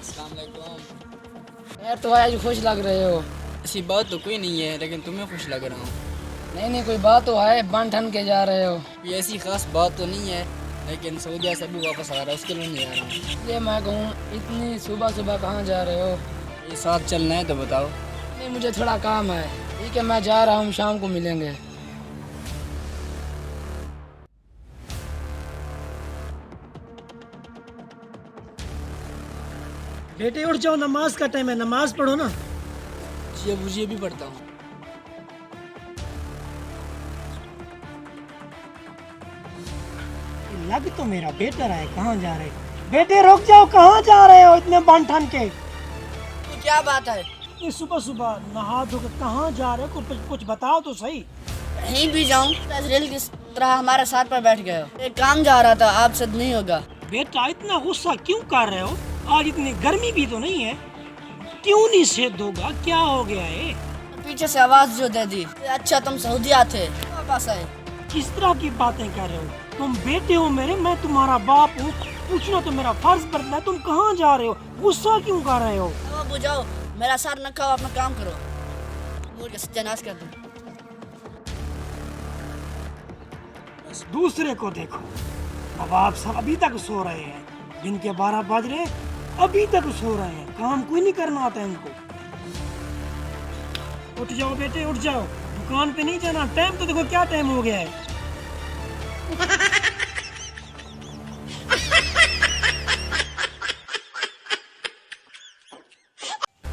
السلام علیکم. یار تو آج خوش لگ رہے ہو. ایسی بات تو کوئی نہیں ہے لیکن تمہیں خوش لگ رہا ہوں. نہیں کوئی بات تو ہے, بن ٹھن کے جا رہے ہو. کوئی ایسی خاص بات تو نہیں ہے لیکن سعودیہ سے بھی واپس آ رہا ہے, اس کے لیے نہیں آ رہا ہوں. یہ میں کہوں اتنی صبح صبح کہاں جا رہے ہو؟ یہ ساتھ چلنا ہے تو بتاؤ. نہیں مجھے تھوڑا کام ہے. ٹھیک ہے میں جا رہا ہوں, شام کو ملیں گے. بیٹے اٹھ جاؤ, نماز کا ٹائم ہے, نماز پڑھو نا. جی ابو جی بھی پڑھتا ہوں. لگ تو میرا بیٹا رہا ہے, کہاں جا رہے بیٹے؟ رک جاؤ, کہاں جا رہے ہو اتنے بن ٹھن کے؟ یہ کیا بات ہے؟ یہ صبح صبح نہا دھو کے کہاں جا رہے ہو؟ کچھ بتاؤ تو صحیح. کہیں بھی جاؤں ریل کس طرح ہمارے ساتھ پر بیٹھ گئے ہو. ایک کام جا رہا تھا, آپ سے نہیں ہوگا. بیٹا اتنا غصہ کیوں کر رہے ہو؟ آج اتنی گرمی بھی تو نہیں ہے, کیوں نہیں سیدھ ہوگا؟ کیا ہو گیا ہے؟ پیچھے سے آواز جو دے دی, اچھا تم سعودیہ تھے واپس آئے. کس طرح کی باتیں کر رہے ہو؟ تم بیٹے ہو میرے, میں تمہارا باپ ہوں, پوچھنا تو میرا فرض بنتا ہے. تم کہاں جا رہے ہو؟ غصہ کیوں کر رہے ہو؟ ابو جاؤ, میرا ساتھ نہ کھاؤ, اپنا کام کرو. مجھ کے ستیہ ناش کر دو. بس دوسرے کو دیکھو. اب آپ سب ابھی تک سو رہے ہیں, دن کے 12 بج رہے, ابھی تک سو رہے ہیں. کام کوئی نہیں کرنا آتا ہے ان کو. اٹھ جاؤ بیٹے, اٹھ جاؤ. دکان پہ نہیں جانا. ٹائم تو دیکھو کیا ٹائم ہو گیا ہے.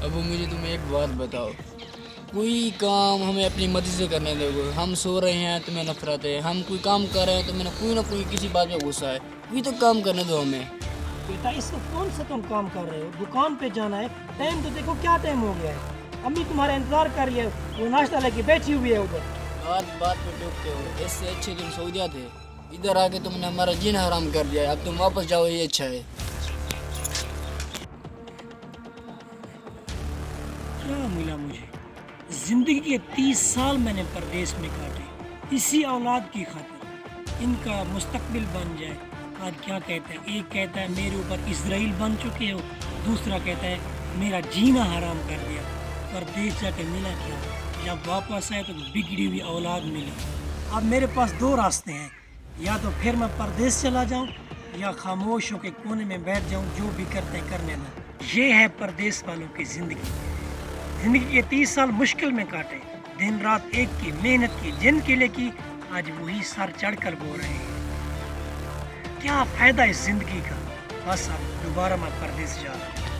ابو مجھے تم ایک بات بتاؤ, کوئی کام ہمیں اپنی مرضی سے کرنے دو گے. ہم سو رہے ہیں تمہیں نفرت ہے, ہم کوئی کام کر رہے ہیں تو میں نے کوئی نہ کوئی کسی بات پہ غصہ ہے. کوئی تو کام کرنے دو ہمیں. بیٹا اس وقت کون سا تم کام کر رہے ہو؟ دکان پہ جانا ہے. ٹائم تو دیکھو کیا ٹائم ہو گیا ہے. امی تمہارا انتظار کر رہی ہے, وہ ناشتہ لے کے بیٹھی ہوئی ہے ادھر. بات پہ ٹوکتے ہو. اس سے اچھے تم سعودیہ تھے, ادھر آ کے تم نے ہمارا جینا حرام کر دیا ہے. اب تم واپس جاؤ, یہ اچھا ہے. کیا ملا مجھے؟ زندگی کے 30 سال میں نے پردیس میں کاٹے, اسی اولاد کی خاطر. ان کا مستقبل بن جائے. آج کیا کہتا ہے, ایک کہتا ہے میرے اوپر اسرائیل بن چکے ہو, دوسرا کہتا ہے میرا جینا حرام کر دیا. پردیس جا کے ملا کیا؟ جب واپس آئے تو بگڑی ہوئی اولاد ملی. اب میرے پاس 2 راستے ہیں, یا تو پھر میں پردیس چلا جاؤں یا خاموش ہو کے کونے میں بیٹھ جاؤں, جو بھی کرتے ہیں کرنے دو. یہ ہے پردیس والوں کی زندگی. زندگی کے 30 سال مشکل میں کاٹے, دن رات ایک کی محنت کی, جن کے لیے کی, آج وہی سر چڑھ کر بو رہے ہیں. کیا فائدہ اس زندگی کا؟ بس اب دوبارہ میں پردیس جا رہا ہوں.